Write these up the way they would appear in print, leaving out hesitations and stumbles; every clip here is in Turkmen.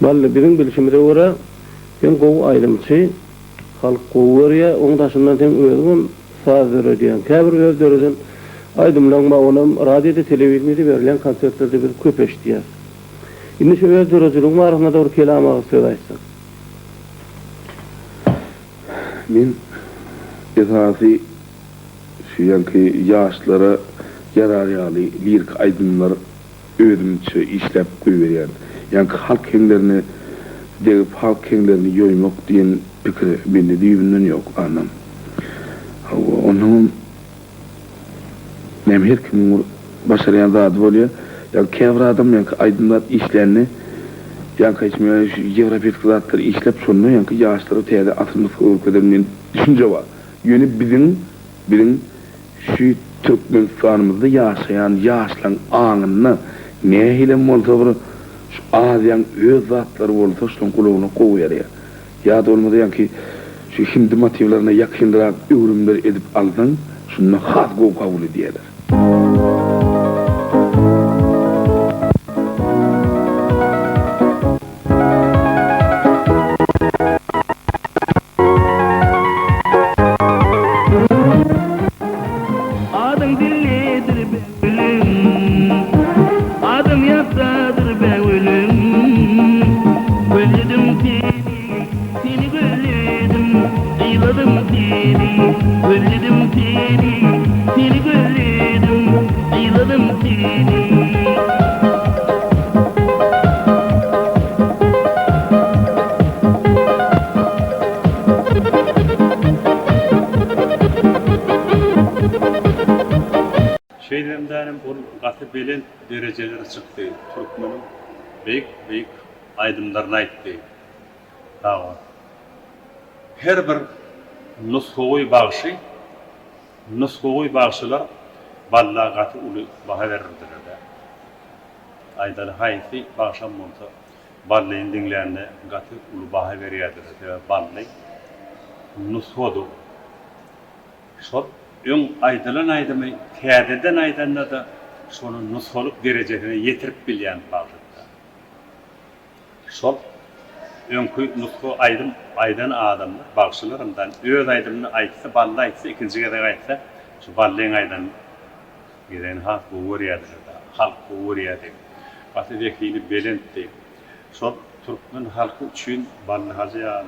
Vallahi bizim bilişimde göre ben gowu aýdymçy, halk gowu berýär, oň daşyndan hem özüm saz ödýän. Käbir özlerinden aýdymlanma onam radioda, telewizionda berilen konsertlerde bir köp eşdiýär. Indi şu özlerinden marhana dogry kelama söz aýtsak. Men esasy şu ýanky ýaşlara yarar ýaly lirik aýdymlar özümçe işlep goýberýär. Ýanky halk kenglerini degip halk kenglerini ýoýmak diýen pikir mende diýinden ýok anam. Onun nem her kim başarýan zat bolýar. Ýa käbir adam ýanky aýdymlar işlerini ýanky içme Ýewropik zatlar işlep şonu ýanky ýaşlara täze atylmak öwrükden düşünje bar. Ýöne biziň şu Türkmenistanymyzda ýaşaýan ýaşlaryň aňyny nähilem bolsa bir şu azyan öz zatlary bolsa şoň gulagyna goýarýar. Ýa-da bolmady ýanky şu hindi motivlaryna ýakyndyrak öwrümler edip alsaň, şunu has gowy kabul edýärler. Şeylerimden bu gatı belin dereceleri çıktı. Türkmenin büyük aydımlarına aytdı. Tamam. Her bir nuskuğuy bağışı, balla gatı ulu baha verirdiler. Aydalı hayfi bağışan monta ballayın dinleyenine gatı ulu baha veriyordur. Ballay nuskuğudu. Şol ön aydalan aydımı tiyadeden aydanına da şonun nuskoluk derecesine yetirip bilyen bağışıkta. Şol önkü nusko aydan adamlar bağışılarından öz aydımını aytsa, balla aytsa, ikinci kadar aytsa şu ballayın aydan giden halk uğuryadır da, halk uğuryadır. Batı vekili belentti. Şol Türkmen halkı üçün balla hacıyalı,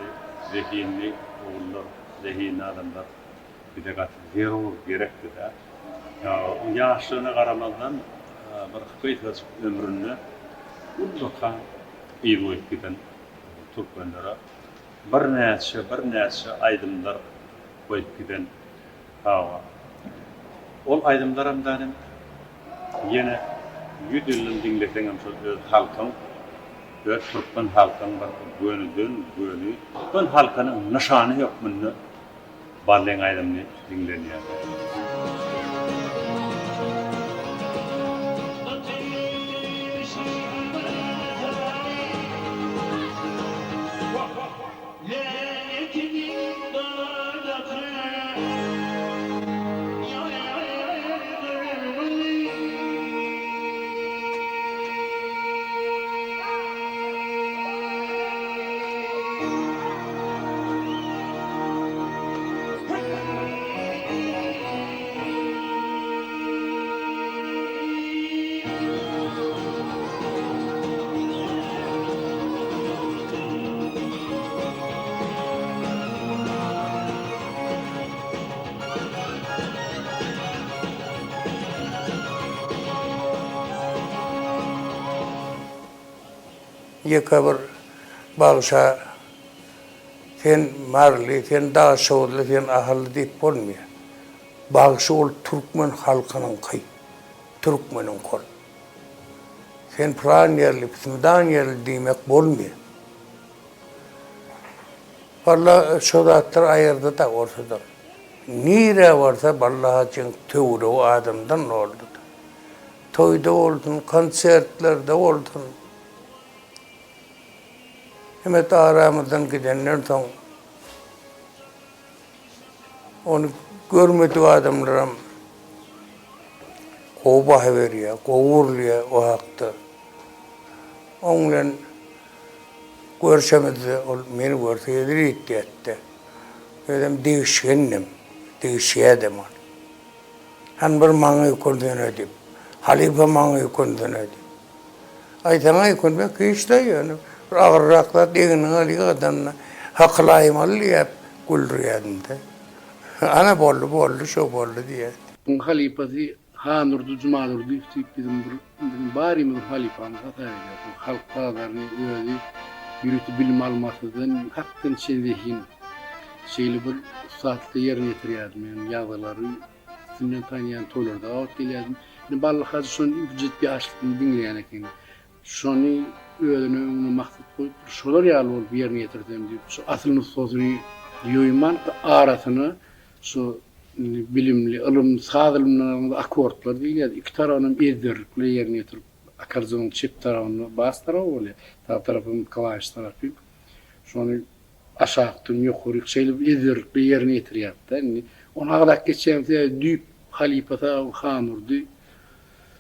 vekilli oğullar, zehirli adamlar bir de gatı zero gerekti de. Yaşlığına karamazdan bir kıytıç ömrünü mutlaka iyi boyup giden Türkmenlere bir neçe aydımlar koyup giden hava. Ol aydımlarımdan yine 100 yılın dinleten öz halkın, öz Türkmen halkın gönü. Türkmen halkının nişanı yok bunu ballen aydımını dinleniyor. Yekabir bağışa sen marli, sen daha şoğudlu, sen ahallı deyip bolmuyor. Bağışı ol Türkmen halkının kay, Türkmenin kol. Sen falan yerli, pısımdan yerli demek bolmuyor. Vallahi şodatlar ayırdı da ortada. Nire varsa vallahi için tövre o adamdan oldu. Toyda oldun, konsertlerde oldun. Hemet aramızdan gidenler son onu görmedi adamlarım kovbah veriyor, kovurluyor o hakta. Ondan görşemizde ol meni görseydi ritti etti. Dedim değişkendim, değişedim onu. Han bir maňa ýokundyn edip, halife maňa ýokundyn edip. Aýtaňa ýokundyn kışda ýöne. Bir agyrrakla degini aly adamna haklaýmaly ýap gulrýanda. Ana boldy, şo boldy diýär. Bu halifasi hanurdu, cumadurdu, bizim bari mi halifamız atayacak. Halk pazarını öyle yürütü bilim almasıdan hakkın çevihin şeyli bir saatli yerine getiriyordum. Yani yazıları sizden tanıyan toylarda ağıt geliyordum. Yani balık hacı şunu ücret bir açlıkını dinleyen ekin. Şunu öğlene önüne maksat koyup şolar yağlı olup bir yerine getirdim diyor. Şu asıl nüfusunu yoyman arasını şu bilimli, ılım, sağ ilimlerinde akortlar değil ya, iki tarafının ezdirlikle yerine getirip akarzonun çift tarafını bas tarafı oluyor. Sağ tarafın kavaş tarafı. Şunu aşağıdan yukarı şeyle ezdirlikle yerine getiriyor. Yani ona kadar geçeceğimizde düyüp halifata hanurdu,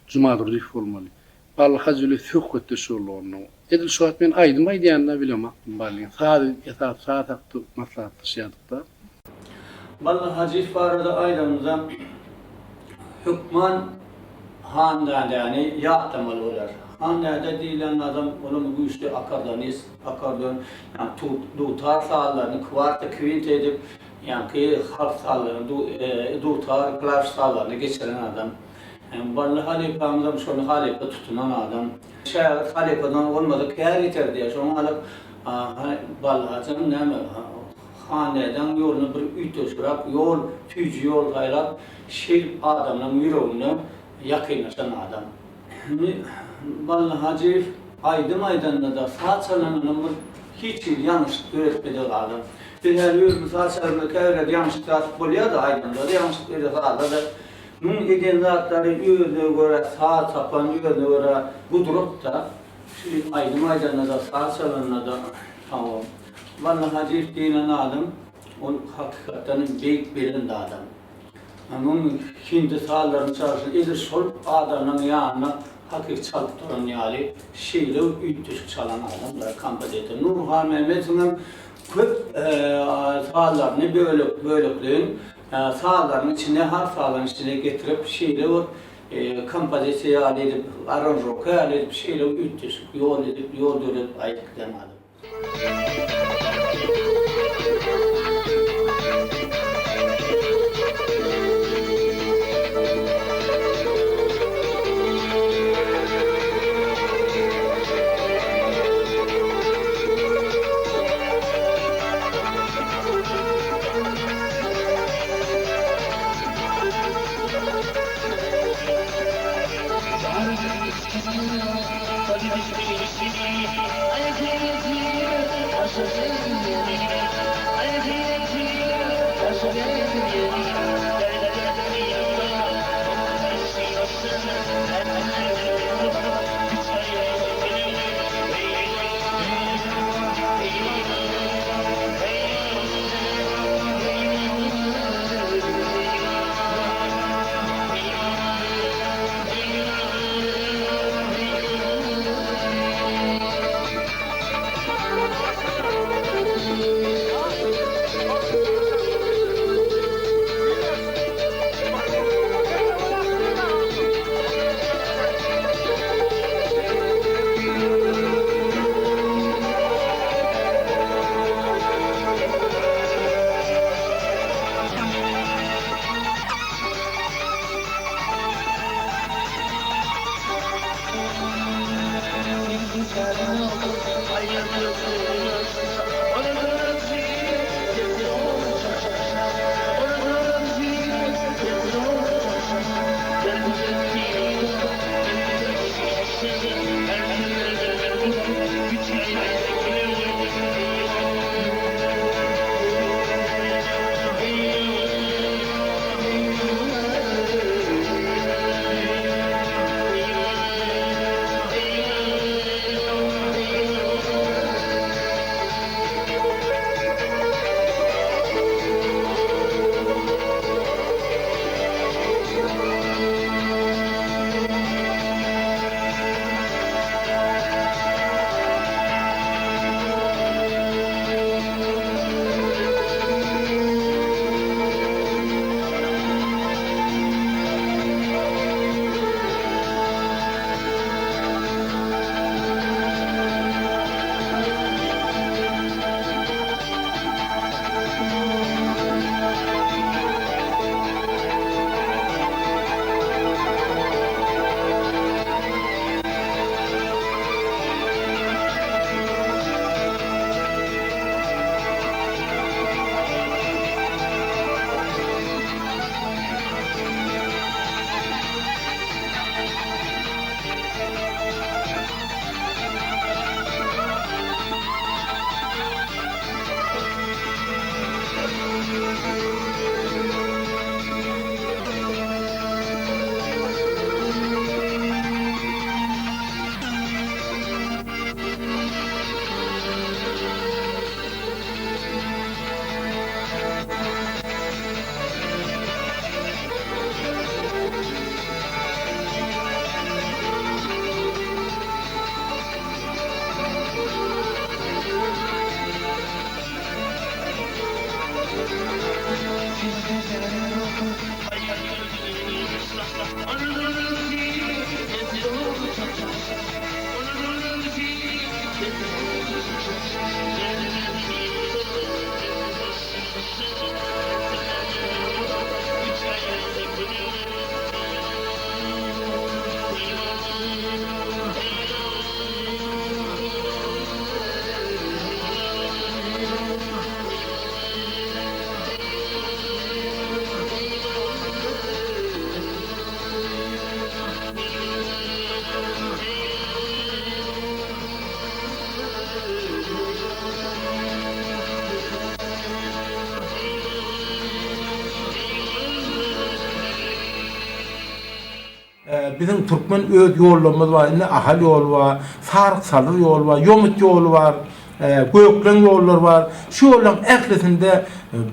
cumadurdu olmalı. Allah hazırlı fükkette şoğlu onu. Edil şu an ben aydım yanına bilemem. Sağ taktı maslahatlı şey yaptık. Vallahi Hacif barada aydamızda hükman hanada yani yağtamalı olar. Hanada diyilen adam onun bu işte akardan yani tutar sağlarını kvarta kvint edip yani ki halk sağlarını tutar klaş sağlarını geçiren adam. Yani vallahi halifamızdan şunu halife tutunan adam. Şayet halifadan olmadı kâr yeter diye şunu alıp vallahi canım ne mi? Haneden yolunu bir ütüşürüp, yol, tücü yol gayrap, adamın yüreğine yakınlaşan adam. Vallahi Hacif aydan da sağ çalanının hiç yanlış öğretmedi adam. Bir her yıl sağ çalanında kevret yanlışlık oluyor da aydanda da yanlışlık öğretmedi da bunun eden zatları yürüdüğü göre sağ tapan yürüdüğü göre bu durupta aydan da sağ çalanında da tamam. Vallahi Hacif denen adam, o hakikaten büyük birinde adam. Onun hindi sağlarını çalışın, edir sol adamın yanına hakik çalıp duran yani şeyle ütüş çalan adamlar kampedete. Nurhan Mehmet'in köp sağlarını bölüklüğün sağlarının içine, har sağlarının içine getirip şeyle o kampedete yal edip, aranjoka yal edip şeyle ütüş, yol dönüp ayıklıdan adam. Bizim Türkmen öz yollarımız var, ne ahal yolu var, sarık salır yolu var, yomut yolu var, göklen yollar var. Şu yolların eklisinde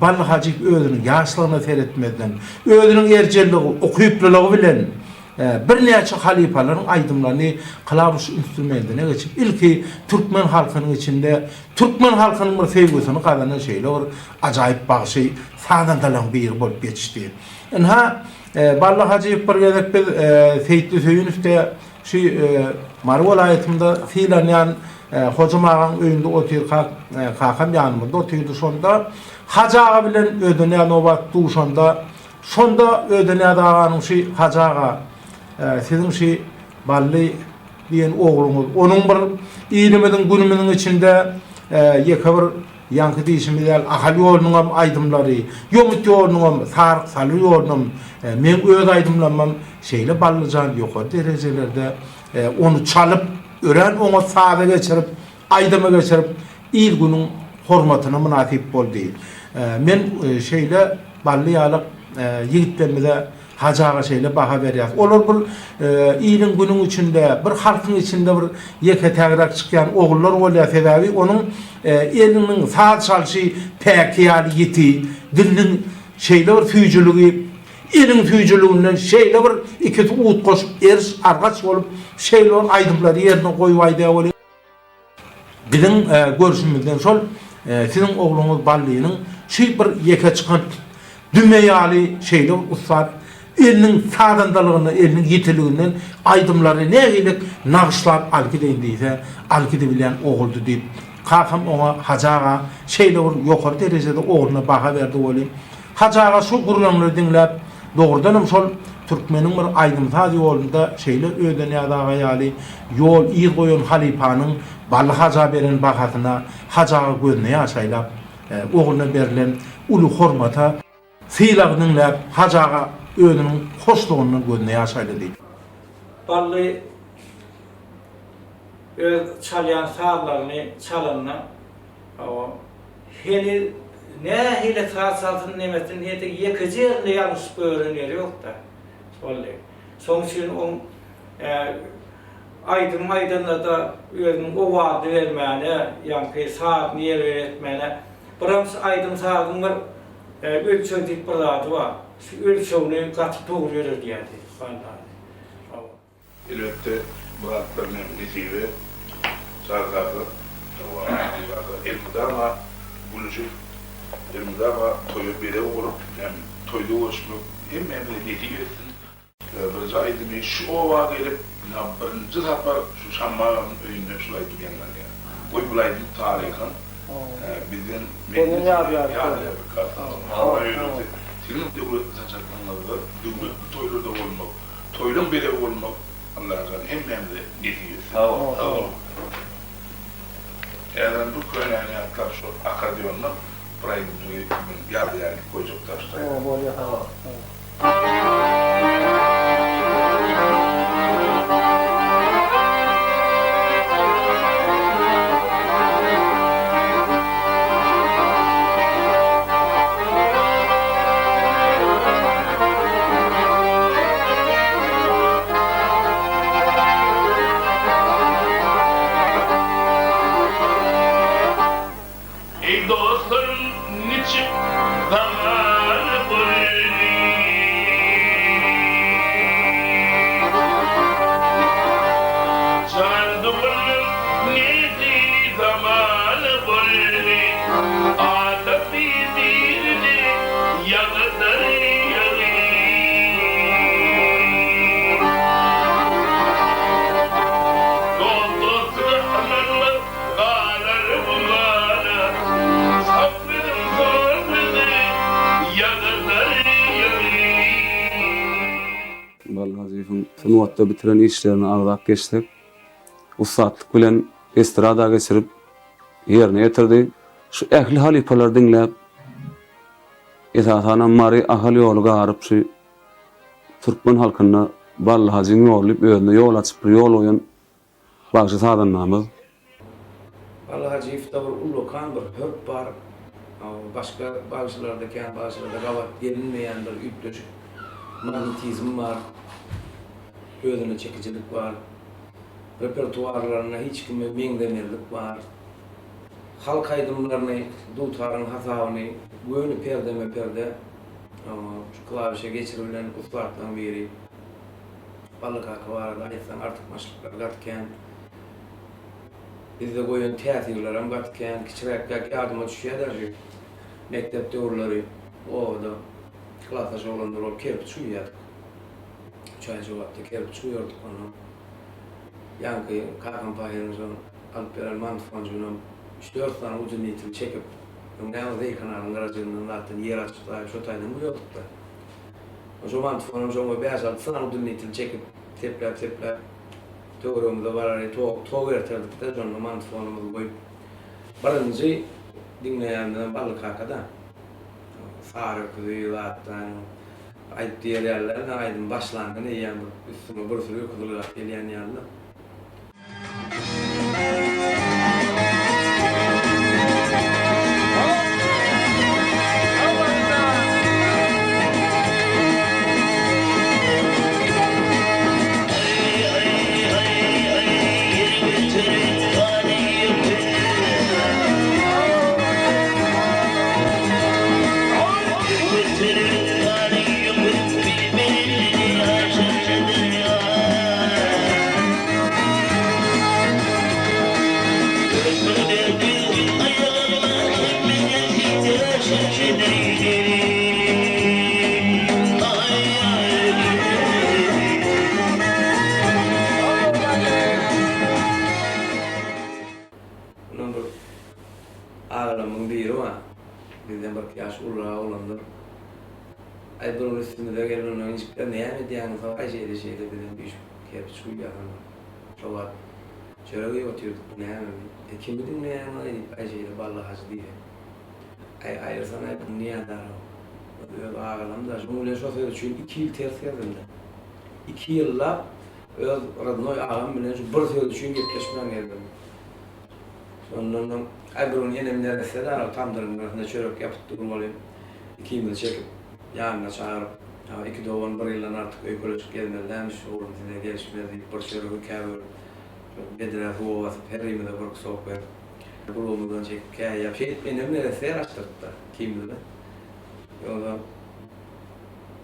Ballı Hacı özünün yaşlığına seyretmeden, özünün ercelliği, okuyupluluğu bilen bir neçe halifaların aydımlarını kılavuz instrumentine geçip ilki Türkmen halkının içinde Türkmen halkının bir sevgisini kazanan şeyler acayip bir şey sağdan dalan bir bolup geçti. Enha Ballı Hacı bir gezek biz Seyitli Söyün üstte şu Marwal ayetinde fiilanyan Hocam ağam öyünde otur kakam yanımda oturdu sonda Hacı ağa bilen ödene nobat duşanda sonda ödene ağanın şu Hacı ağa sizin şu Ballı diyen oğlunuz onun bir ilimedin günümünün içinde yekabir yankı deyişimizler ahal yolunum aydımları yomut yolunum sarık salı yolunum men öz aydımlanmam şeyle Ballıcan yukarı derecelerde onu çalıp ören ona saada geçirip aydıma geçirip il günün hormatına münasip bol değil. Men şeyle Ballıyalık yigitlerimize Hacı ağa şeyle baha veriyor. Olur bir ilin günün içinde, bir halkın içinde bir yeke təgrak çıkan oğullar oluyor sebebi onun elinin saat çalışı pekiyali yeti, dilinin şeyle bir füyücülüğü, elin füyücülüğünden şeyle bir ikisi uğut koşup eriş argaç olup şeyle aydımları yerine koyup oluyor. Bizim görüşümüzden sol sizin oğlunuz Ballı'nın şu bir yeke çıkan dünyali şeyle ustad elinin sağdandalığını, elinin yetiliğinden aydımları ne gilik nağışlap algideyindiyse algidebilen oğuldu deyip kakam ona Hacı ağa şeyle yukarı derecede oğluna baha verdi olayım. Hacı ağa şu kurulanları dinlep doğrudanım sol Türkmenin bir aydımsaz yolunda şeyle ödene adağa yali yol iyi koyun halifanın Ballı Hacı beren bakatına Hacı ağa gözüne yaşaylap oğluna verilen ulu hormata sıyla dinlep Hacı ağa özünün hoşluğunun gözüne yaşaylı değil. Ballı çalyan sağlarını çalanına heli ne hile sağsatın nimetin hete yekıcı yerine yanlış öğrenir yok da vallahi. Son için on aydınla da özünün o vaadi vermeyene yankı saat niye öğretmeyene Bıramız aydın sağdın var ölçöldük bir adı var. Ölçöğünü katı doğru verir diyedi. Elbette bu hatların nesibi sağlarda elmide ama bulucu elmide ama toyu bile olup hem toyda oluşmak hem memleketi yönetin bir aydın şu ova gelip birinci sapar şu şammarın önünde şu aydın yanlar ya. Koy bulaydı tarihin bizim memleketi yani ama öyle senin de bu saçaklanlarda toylarda olmak toylun bile olmak Allah'tan hem memle netiyiz. Tamam. Yani bu köylerde karşı akadyonla burayı yardı yani koyacak taşlar. Dostlarım niçin zaman boyunca Hacif'in sınıfta bitiren işlerini ardak geçtik. Ustatlık bilen estrada geçirip yerine getirdi. Şu ehli halifalar dinlep esasana mari ahali yolu garıp şu Türkmen halkına Ballı Hacı'nın yollayıp önüne yol açıp yol oyun bakşı sadanlamız. Ballı Hacı ifta bir ulukan bir hörp var. Başka bağışlarda, kendi bağışlarda gavat gelinmeyen bir ütlücük magnetizm var. Gözüne çekicilik var. Repertuarlarına hiç kime mengdemirlik var. Halk aydımlarını, dutarın hasavını, göğünü perde, şu klavişe geçirilen ustalardan biri. Balık hakkı vardı, ayetsen artık maşlıklar katken. Bizde koyun tesirlerim katken, kiçirekkak yardıma düşüyorlar. Mektep teorileri, o da klasaj olanlar olup kerip çuyuyorduk. Çaycı vakti kerip çuyuyorduk onu. Yankı Kakan Pahir'in Alper Mantıfancı'nın 3-4 tane uzun niyetini çekip Yungan'da kanalın aracılığından zaten yer açıp da şu tayını mı yoktuk da. O zaman Mantıfancı'nın o 5-6 tane uzun niyetini çekip tepler teoriyomuzda var toğu erterdik de sonra Mantıfancı'mızı koyup barınca dinleyenlerden balık hakada Sarı kuzuyu zaten ayıp diğer yerlerden aydın başlandığını yiyen üstüne bir sürü kuzuluğa gelen yanında. Ağlamın biri var. Bizden bir yaş ulağı olandır. Ay bunun üstünde gelen onun incikler ne yemedi yani falan şeyde bizden bir kere çuy yakın. Çoğat. Çöreği oturduk bu ne yemedi. Kim bilin ne yemedi ay şeyde Ballı Hacı diye. Ay sana hep niye dar o. Ağlamda. Cumhuriyet şoförü çünkü 2 yıl ters yazıldı. 2 yılla öz radnoy ağam bilen şu bir sözü çünkü yetleşmem geldim. Ondan Aybır'ın yenemler deseler, tam durumlarında çörek yapıp durmalıyım. 2 yıl çekip yanına çağırıp, 2 doğan bir yıldan artık ekolojik gelmelermiş, oğlum size gelişmedi, bir çörek kâbır, bedre hava basıp her yılda bir sohbet. Bulumuzdan çekip kây yap, yenemler deseler açtırıp da 2 yılda. Yolda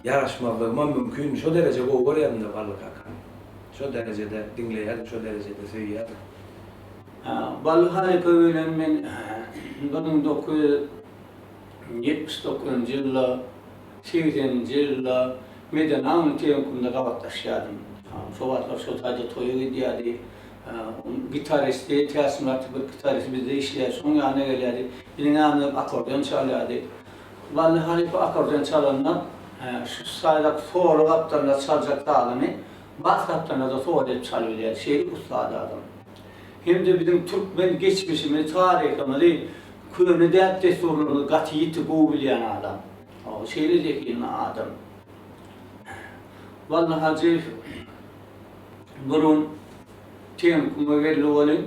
yaraşmazlığıma mümkün, şu derece bu oraya da varlık hakan. Şu derecede dinleyen, şu derecede söyleyen. Ballı Halifa ölen men 1979 yılla 80 yılla Medena'nın teyankunda gavat taşıyadım. Sovatlar şu tacı toyu gidiyadi. Gitaristi, teasmratı bir gitarist bizde işler. Son yana geliyadi. Birine anlayıp akordeon çalıyadi. Ballı Halifa akordeon çalanlar şu sayıda soğuk kaptanlar çalacak dağılımı bas kaptanlar da soğuk edip çalıyorlar. Şehir ustadı adam. Hem de bizim Türkmen geçmişimiz, tarihimiz, köyüne de desturunu katiyeti bu bilen adam. O şeyle zekin adam. Vallahi Hacı burun temkuma belli olun.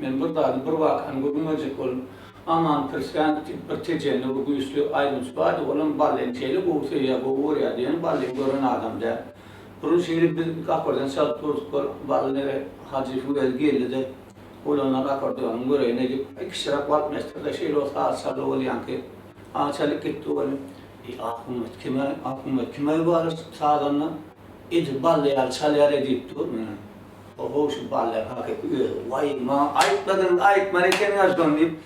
Ben burada bir vakan görmeyecek olun. Aman Hristiyan bir tecenni bu güçlü ayrımcı vardı. Onun ballen şeyle bu seyya bu oraya diyen ballen gören adam da. Bunun şeyle bir akordan çalıp durduk ballenlere Hacı Fuel geldi de olanlar akordeonun göreyine gidip ikişerak vatmesterde şeyle olsa ağaçlarla oluyan ki ağaçalık gitti oğlum. Ahmet kime var sağdanla? İdi ballayar çalıyar edip dur mu? O hoşu ballayar hakik vay ma ayıkladın ayıkmanı kendi açtın deyip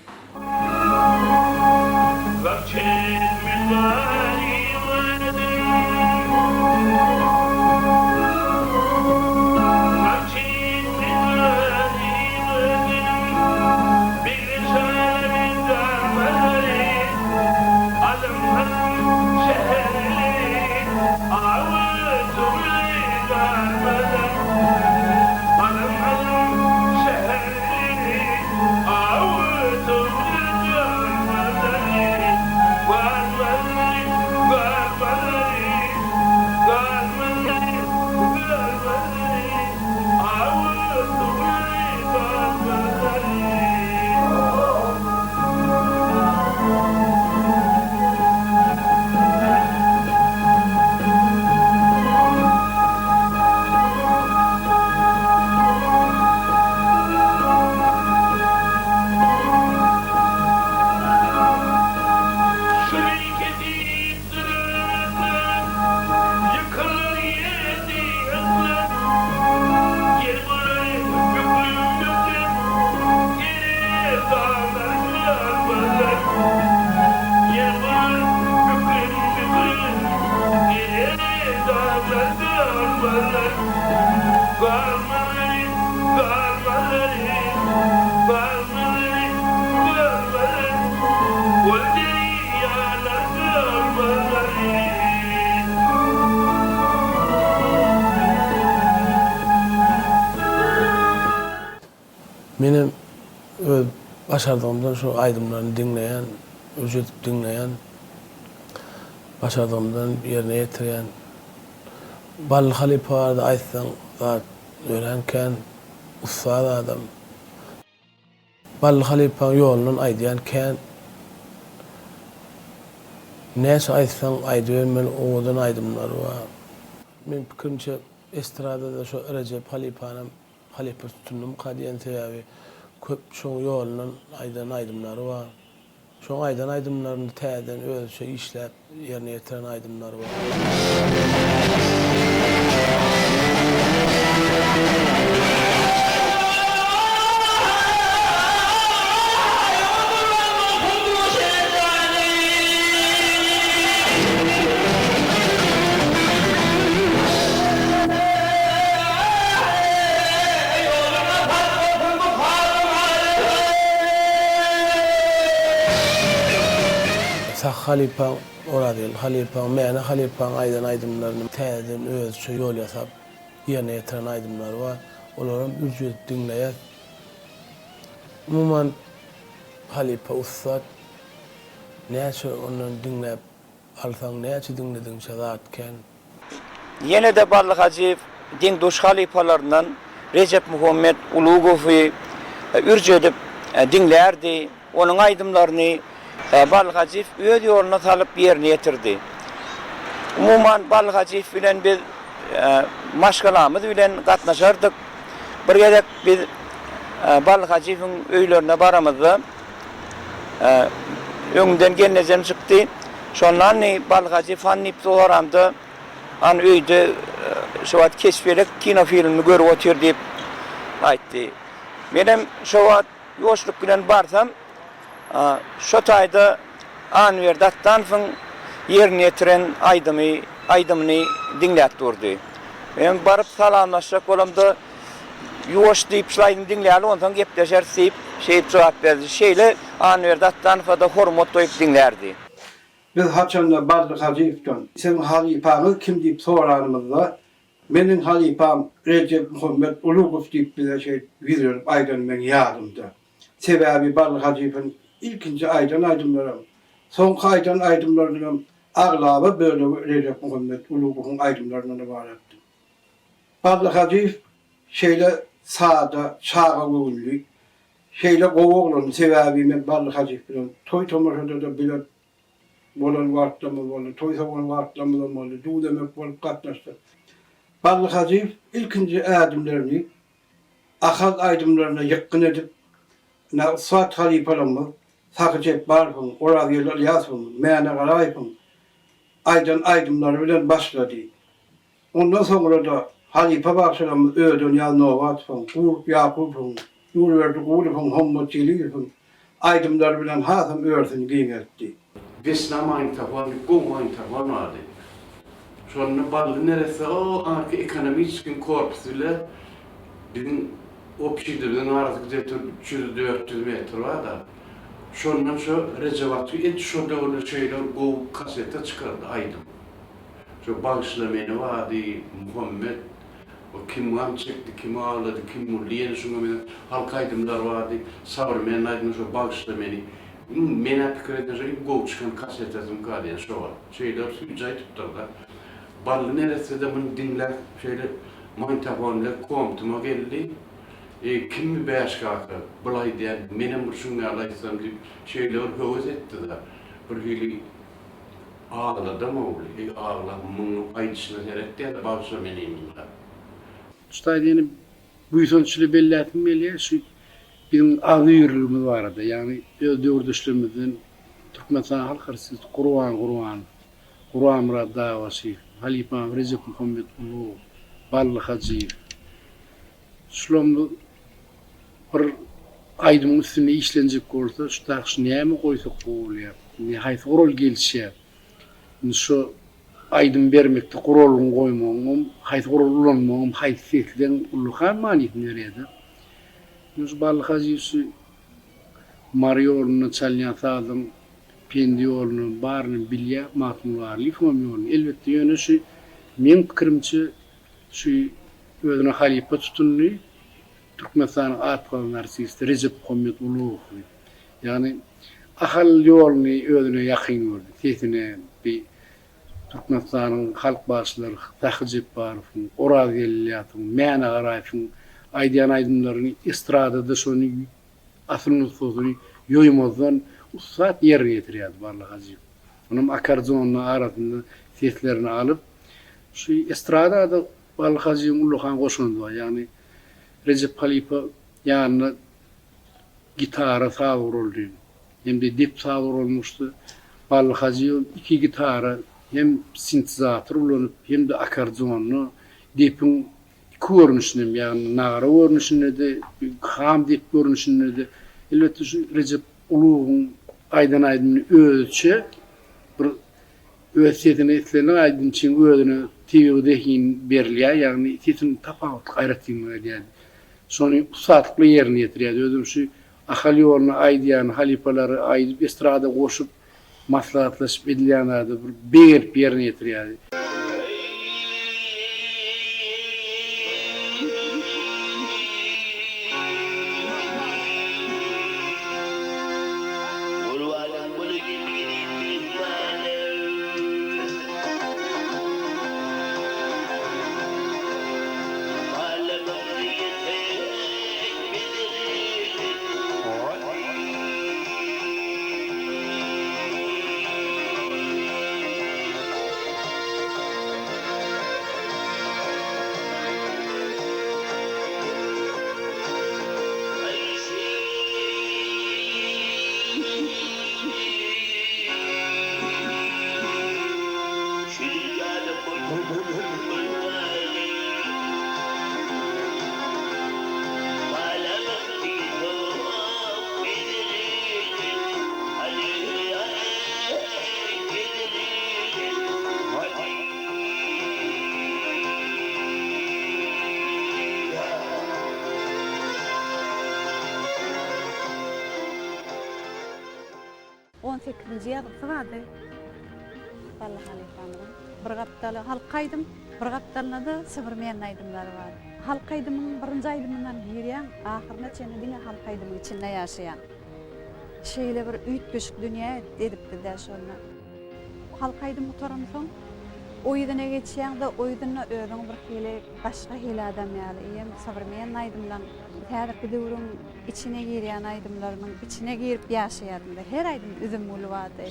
Benim öz başardığımdan şu aydımlarını dinleyen, ücretip dinleyen, başardığımdan yerine getiren, Ballı Halipalar'da aytsan zat öğrenken ustad adam. Ballı Halipa'nın yolunun aydiyanken neyse aytsan aydiyanmen oğudan aydımları var. Benim fikrimce estradada şu Recep Halipa'nın Halipa tutunum kadiyen sebebi köp şoň ýolundan aydan aydymlary var. Şoň aydan aydymlaryny täzeden özçe işläp ýerine ýetiren aydymlary var. Sağ Halipa ora değil, Halipa, mene Halipa aydan aydımlarını täzeden özçe ýol ýasap ýerine ýetiren aydymlar var. Olaram ücret dinleýär. Umuman Halipa ustad näçe onuň dinläp alsaň, näçe dinlediňçe zatken. Yine de Ballı Hacı din duş halifalarından Recep Muhammed Ulugowy ürjedip dinlerdi. Onun aydımlarını Ballı Hacı öz ýoluna salyp ýerine ýetirdi. Umuman Ballı Hacı bilen biz maşgalamyz bilen gatnaşardyk. Bir gerek biz Ballı Hacı'nın öýlerine baramyzda öňünden gelnejem çykdy. Şondan Ballı Hacı fanny programda an öýde şu wagt keşfiyelek kino filmini görüp otur diýip aýtdy. Menem şu wagt ýoşluk bilen barsam şu taýda Anwer Dattanowň ýerine ýetiren aydymyny dinläp durdy. Men baryp salamlaşjak bolamda ýoş diýip şulaýyn dinläýär, ondan gepleşer diýip şeýip jogap berdi. Şeýle Anwer Dattanow da hormat doýup dinlerdi. Biz haçanda Ballı Hacı'dan sen halipanı kim diýip soranymyzda meniň halipam Recep Muhammed Ulugow diýip bize bildirip aýdan men ýadymda. Sebebi Ballı Hacı'nın ilkinci aydan aydımlarım. Soňky aydan aydımlarynyň aglabı böyle Recep Muhammed Ulugow'un aydımlarından ibaretdi. Ballı Hacı şeýle saada, çağa göwünli, şeýle gowuglyň sebebi men Ballı Hacı bilen toý tomaşada da bilen bolan wagtlamy bolan, toý soňky wagtlamy bolan, du demek bolup gatnaşdy. Ballı Hacı ilkinji adımlaryny ahad aydımlaryna ýakyn edip Suat halipalamy Sakıcep barpın, oravylar ýasyn, mene garaýpyn, aydan aydymlar bilen başlady. Ondan sonra da halipa başlamyz öýden ýalnawatpyn, Gurp Ýakupyň, ýurwerdi Gurupyň, Hommat Çeliyewpiň aydymlar bilen hasam öýrsini giňetdi. Besnamaň tapan, gomaň tapan ady. Şonu Ballı neresi o arka ekonomik korpus ile bizim o pişirdiğin arasında 300-400 metre var da şondan şu Recepatı et şu döwürde şeyler bu kasete çıkardı aydım. Şu bağışlamayı vardı Muhammed o kim var çekti, kim ağladı, kim mulliyen şunu men halk aydımlar vardı. Savrmen aydın şu bağışlamayı mena fikir edince go çıkan kasetezim kadiyen şu var. Şeyler sücay tutturdu. Ballı neresi de bunu dinler şeyler mantafonla komtuma geldi. Kim başkası bulay diye benim şunu alaysam diye şeyler höwes etti de bir hili ağladı mı ol? Ağlamın ayçına teretti ya da bağışla meneyim de. Stadiyeni bu sonuçlu belli etmeli. Şu bizim ağlı yürürlüğümüz vardı. Yani dördüşlüğümüzün Türkmenistan halk arası Kur'an Murad davası, Halipam Recep Muhammed Ulugow, Ballı Hacı. Şulamda bir aydımın üstüne işlenecek olsa, şu näme koysak bolýar, nähaýsy rol gelişýär. Şu aydın bermekde kuralın koymagyň, haýsy kural ulanmagyň haýsyetden ulluhan maniyetini berýärdi. Ýüz Ballyk Hajiýew Mariyolunu çalyan sazım, pendi yolunu, barını bilye, matmularlı, fom yolunu. Elbette yönü şu, men pikirimçe şu özüne halipa tutunlu, Türkmenistan'ın atpalı narsist, Recep Muhammed Uluğ. Yani ahal yolunu özüne yakın gördü. Tesine bir Türkmenistan'ın halk başları, Tahcip Barfın, Oraziyeliyatın, Mena Garayfın, Aydiyan aydınlarını istradada şonu asılını sözünü yoymazdan usat yerine getiriydi Ballyk Hajiýew. Onun akordionla arasında seslerini alıp şu estradada Ballyk Hajiýew ulluhan goşundy var. Yani Recep Halipa ýanyna gitara sağır oldu. Hem de dip sağır olmuştu. Ballyk Hajiýew iki gitara hem sintezatör ulanyp hem de akordionlu dipin iki görünüşünde yani nagara görünüşünde de ham dip görünüşünde de elbette şu Recep Uluğ'un aydın ölçü bir ölçüsünü etlerini aydın için ödünü TV'dekin berliğe yani sesin tapavut gayretini yani sonra usatlıklı yerine getiriyordu. Ödüm şu ahali yoluna aydiyan halipaları aydıp estrada koşup maslahatlaşıp edilenlerdi bir yerine getiriyordu. vardı. Ballyk Halypamyň bir gapdaly halkaýdym, bir gapdalyna da Sıfırmeýän aýdymlary bar. Halkaýdymyň birinji aýdymyndan birýän, ahyrına çene diňe halkaýdymyň içinde ýaşaýan. Şeýle bir üýt beşik dünýä edipdi-de şonu. Halkaýdym otaran soň oýdyna geçýän-de oýdyna özüň bir hili başga hili adam ýaly. Ýem Sıfırmeýän aýdymdan häzirki döwrüň içine girýän aýdymlarynyň içine girip ýaşaýardy. Her aýdym üzüm bolýardy.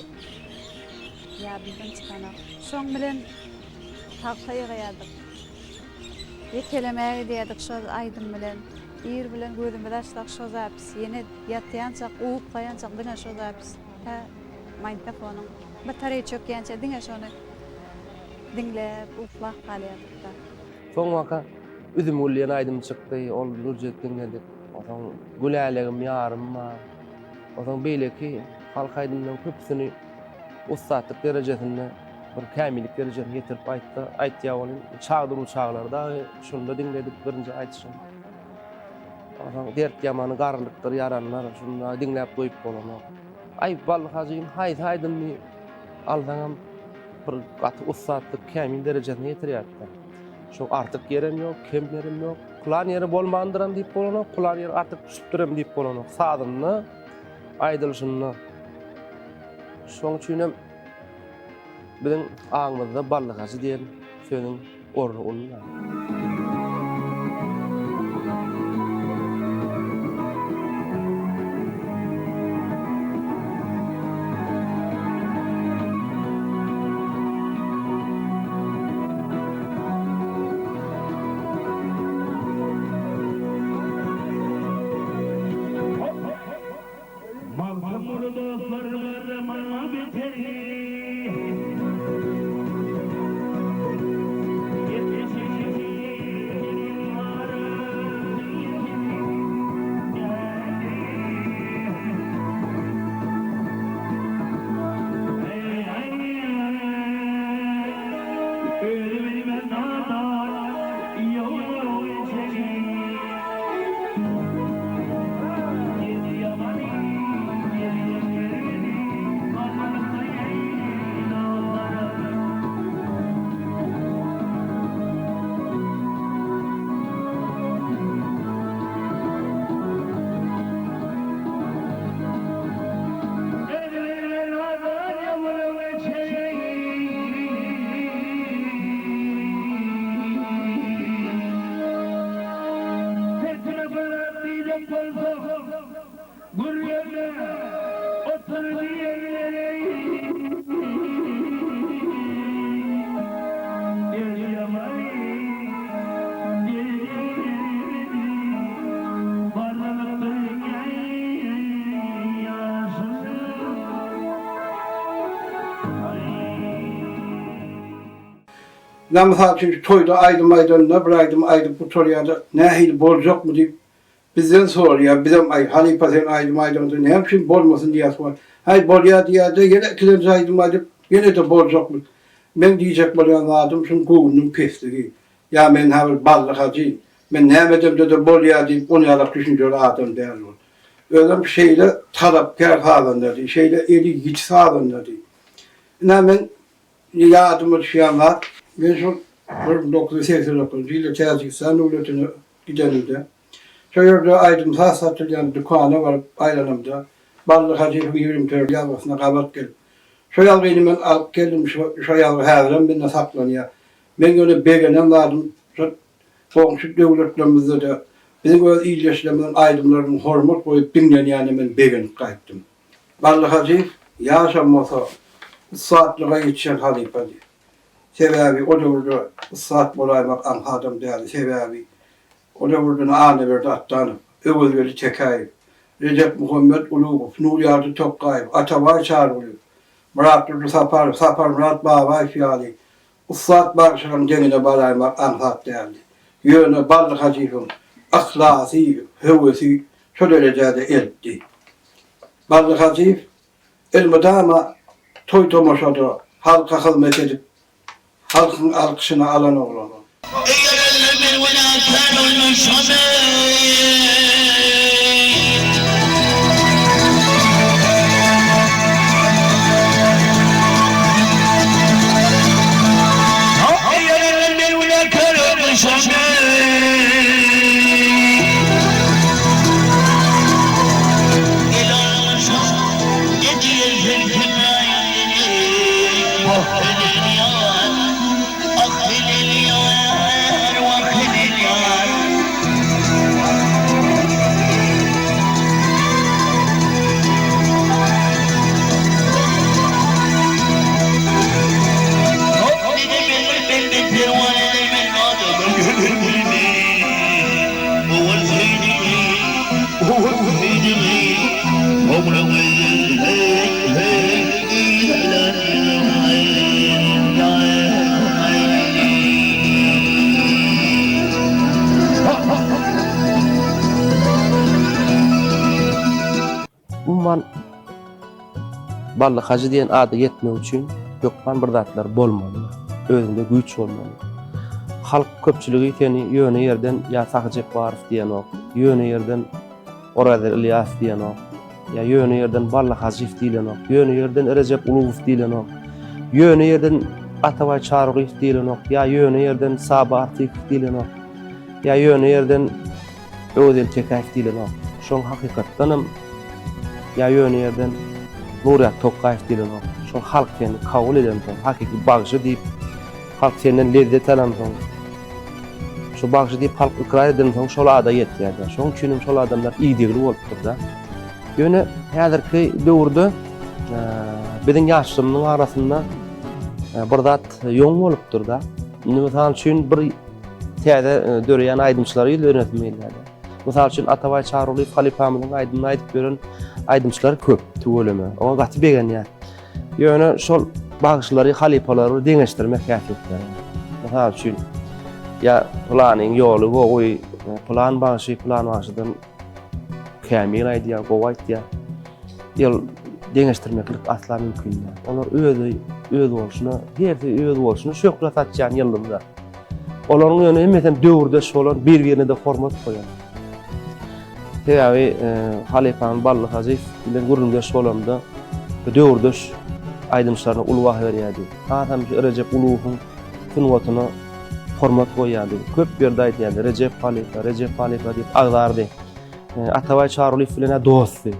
Ya bizden çıkanak. Şoň bilen tagtaýa gaýardyk. Yetelemegi diýdik şo aýdym bilen. Ir bilen gözüme daşlak şo zapis. Ýene ýatýança, uwuklaýança diňe şo zapis. Ta magnitofonyň batareýa çökýänçe diňe şonu dinläp uwuklap galýardyk. Soň waka üzüm bolýan aýdym çykdy, ol Nurjet dinledik. Otaň gülälegim ýarym bar. Otaň beýleki halk aýdymlaryň köpsini ustatlyk derejesinde bir kämillik derejesine getirip aýtdy. Aýtýa bolan çagdyr çaglarda şunda dinledik birinji aýtşym. Otaň dert ýamany garlykdyr ýaranlar şunda dinläp goýup bolan. Aý Ballyk Hajiýew haýsy aýdymny aldaňam bir gaty ustatlyk kämil derejesine getirýärdi. Şo artık yerim ýok, kemlerim ýok. Kulan ýeri bolmandyram diýip bolan, kulan ýeri artık düşüpdirem diýip bolan. Sadyny aýdylşyny. Şoň üçin biziň aňymyzda Ballyk Hajiýew diýen söýüň orny ulunýar. Namazal için toyda aydım aydanına bıraydım aydım bu toriyada nehil bolacak mı deyip bizden soruyor. Bizim halife sen aydım aydanına ne yapayım bolmasın diye sor. Hay bolya diye de yine kilen aydım aydım yine de bolacak mı? Ben diyecek bolyan adım şun kovunun pesleri. Ya men haber ballı hacı. Men nemedim de bolya deyip onu yalak düşünce adam değerli. Öyle bir şeyle talapkar halinde şeyle eli hiç sağlığında değil. Ben yardımcı şiyan var. Ben şu 1989 yılında Kazakistan devletine gidenimde. Şöyle aydım satılan dükkanı var aylanımda. Ballı hacı yürüm tör yavasına kabat gelip. Şöyle algıydım ben alıp geldim şu yavru herden ben de saklanıyor. Ben öyle beğenen vardım. Komşu devletlerimizde de bizim öyle iyileştirmeden aydımlarının hormat koyup binlen yani ben beğenip kayıttım. Ballı hacı yaşamasa saatlığa yetişen halife diye. Sebebi o da burada saat bolaymak anhadım değerli sebebi. O da burada anı verdi attanı. Öbür verdi tekayip. Recep Muhammed Ulugov, Nuriyatı Tokkayip, Atavay çağrılıyor. Murat Durdu Sapar Murat Bağvay fiyali. Ustad Barışı'nın dengine balaymak anhat değerli. Yönü ballı hacifim, ahlası, hevesi, şu derecede elbdi. Ballı hacif, elmedama toy tomaşada halka hizmet edip halkın alkışına alan oğlanı. Umman ballı hacı diyen adı yetmek için gökman bir zatlar bolmalı. Özünde güç olmalı. Halk köpçülüğü seni yöne yerden ya Sakıcep Barif diyen ok, yöne yerden Orazer İlyas diyen ok, ya yöne yerden ballı hacif diyen ok, yöne yerden Recep Ulugov diyen ok, yöne yerden Atavay Çarıgıf diyen ok, ya yöne yerden Sabah Artif diyen ok, ya yöne yerden Özel Çekayf diyen ok. Şoň hakykatdanam ya yöne yerden Nuriyat Tokkayf diyen ok. Şoň halk seni kabul eden hakiki bagjy diýip halk senden lezzet alan soň. Şu bagjy diýip halk ikrar eden soň şol ada ýetýär. Şoň üçin şol adamlar iýdigli bolupdyr da. Ýöne häzirki döwürde biziň ýaşlymyň arasynda bir zat ýoň bolupdyr da. Misal üçin bir täze döreýän aýdymçylar ýönetilmeýär. Misal üçin Atavay Çarıly halifamyzyň aýdymy aýdyp beren aýdymçylar köp tüweleme. Oňa gaty begen ýa. Ýöne şol bagşlary halifalary deňeşdirmek häsiýetler. Misal üçin ya planyň ýoly gowy plan bagşydan kämil aýdýar, gowy aýdýar. Ýol deňeşdirmeklik asla mümkin ýa. Olar öz bolşuna, herdi öz bolşuna şöklet atjan ýyldymda. Olaryň ýöne hemmetem döwürde şolar bir-birine de hormat goýar. Teýäbi halifanyň bally hajyf bilen gurulmda şolamda döwürde aýdymçylaryna ulug berýärdi. Hatam Recep Ulugowyň sunwatyna hormat goýýardy. Köp ýerde aýdýardy. Recep halifa diýip agdardy. Atavay Çarıly bilen dostdy.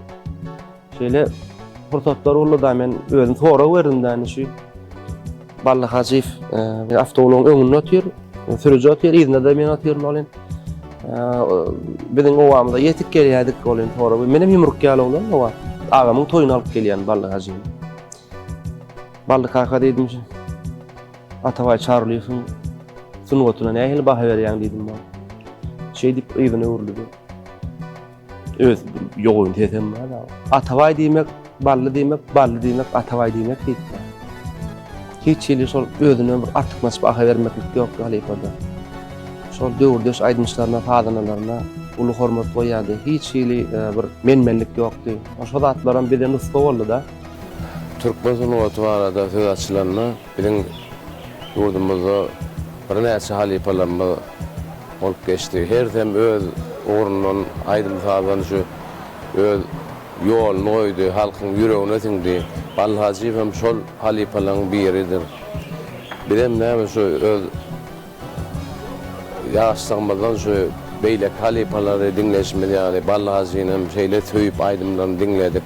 Şeýle fırsatlar boldy da men özüm sonra berdim şu bally hajyf awtowlaryň öňünde otýar, sürüji otýar, ýerine de men otýarym bolen. Biziň owamyza ýetip gelýärdik bolen sonra. Menem ýumruk ýalyňdan owa agamyň toýuny alyp gelýän bally hajyf. Bally kaka dedim ki, Atavay Çarılyň sunwatyna nähili baha berýän dedim ben. Şey dip ýygyny öwrüdi. Öz ýoğun desem da. Atavay diýmek, bally diýmek, Atavay diýmek diýip. hiç ýyly şol özüne bir artykmaç baha bermeklik ýok halipada. Şol döwürdeş aýdymçylaryna, fadanalarına uly hormat goýýardy. Hiç ýyly bir menmenlik ýokdy. Şol zatlaryň birden usta boldy da. Türkmen sunuwaty barada söz açylanma biziň ýurdumyzda bir näçe halipalanma bolup geçdi. Her öz ornundan aýdym şu öz ýoluny goýdy, halkyň ýüregine siňdi. Balhaji hem şol halipalaryň biridir. Birem näme şu öz ýaşlygymyzdan şu beýlek halipalary dinleşmeli, ýani Balhajiň hem şeýle töýüp aýdymlaryny dinledik.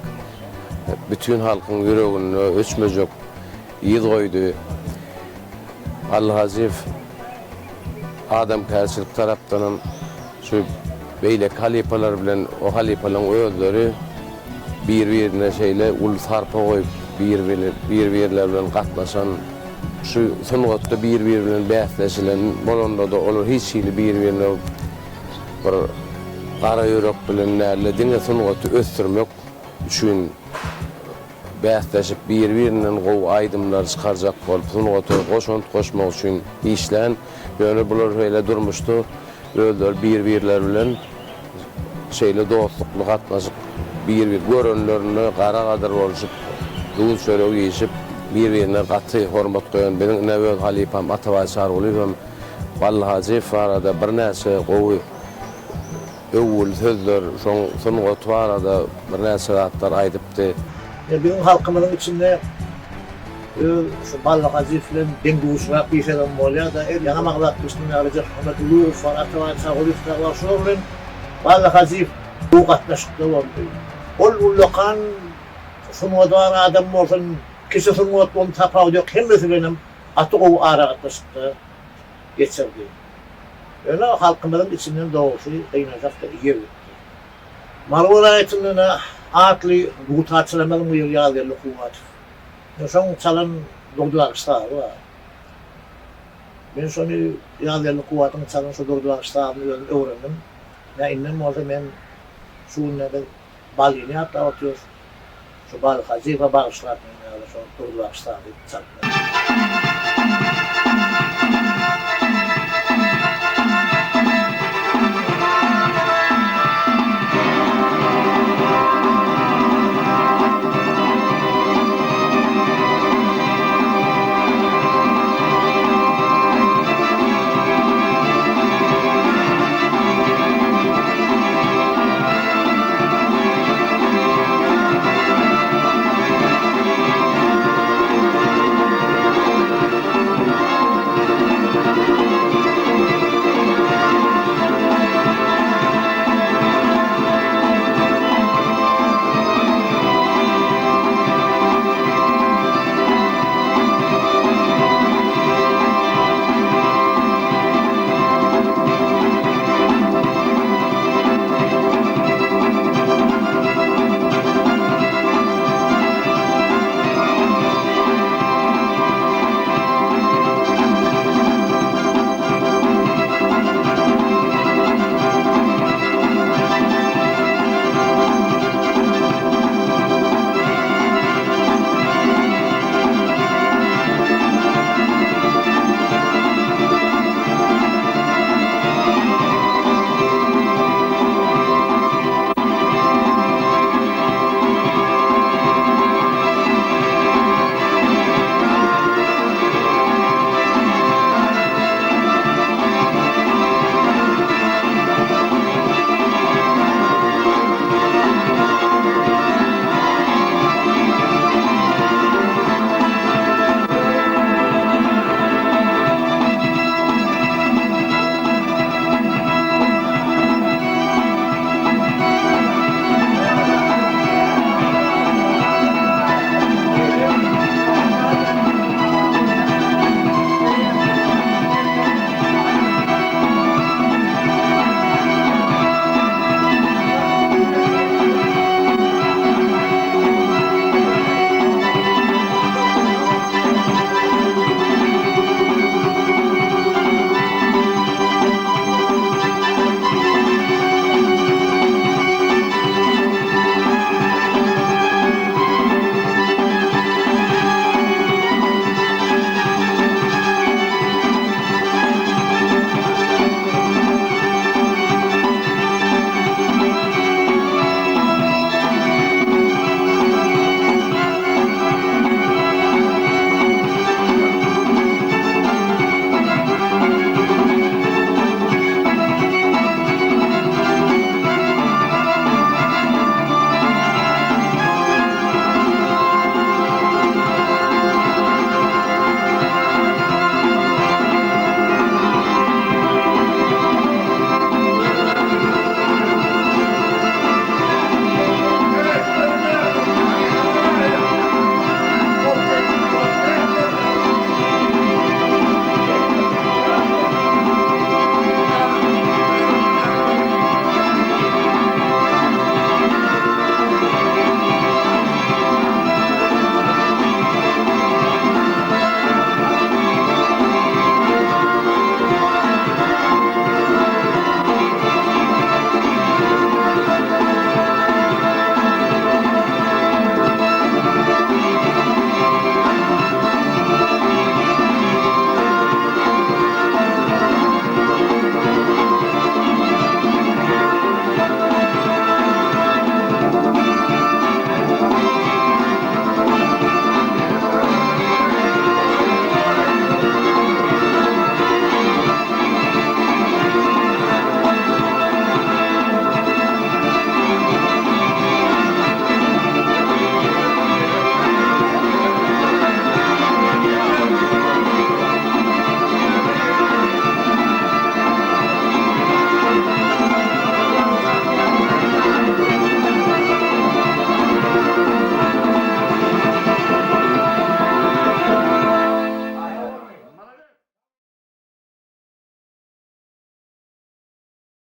Bütün halkyň ýüregine öçmejek ýyl goýdy. Balhaji adamkärçilik tarapdan şu beýlek halipalar bilen o halipalaryň özleri bir-birine şeýle ul sarpa goýup bir-birler bilen gatnaşan şu sungatda bir-biri bilen bäsleşilen bolanda da olar hiç ýyly bir-birine bir gara ýürek bilen näle diňe sungaty ösdürmek üçin bäsleşip bir-birinden gow aýdymlar çykarjak bolup sungaty goşunt goşmak üçin işlen ýöne bular öýle durmuşdy. Özler bir-birler bilen şeýle dostlukly gatnaşyp bir görenlerini gara gadar boluşup duýul söýleg ýeşip bir-birine gaty hormat goýan benim näwet halipam Atabay Sargulym Balhaji arada bir näçe gowy öwül sözler şoň sungaty arada bir näçe zatlar aýdypdy. Bizim halkımızın içinde şu Balhaji bilen denguşrak bir şeyden bolýar da ýa maglat üstüne alacak Ahmet Ulu Atabay Sargulym var şol bilen Balhaji bu gatnaşykda boldy. Ol ullakan sunwadar adam bolsun, kişi sunwat onu tapaw ýok, hemmesi benim aty gowy ara gatnaşykda geçirdi. Öyle halkımızın içinden doğuşu kıynaşakta iyi bitti. Marwara aytyndyna atly bu taçlamalyň bir ýaly kuwat. Şoň çalan dogdular var. Ben şonu ýaly kuwatyň çalan şu dogdular öwrendim. Ya innen bolsa men şuňda balyny ýapda otýar. Şu Balhaji we bagşlap men şu dogdular çalan.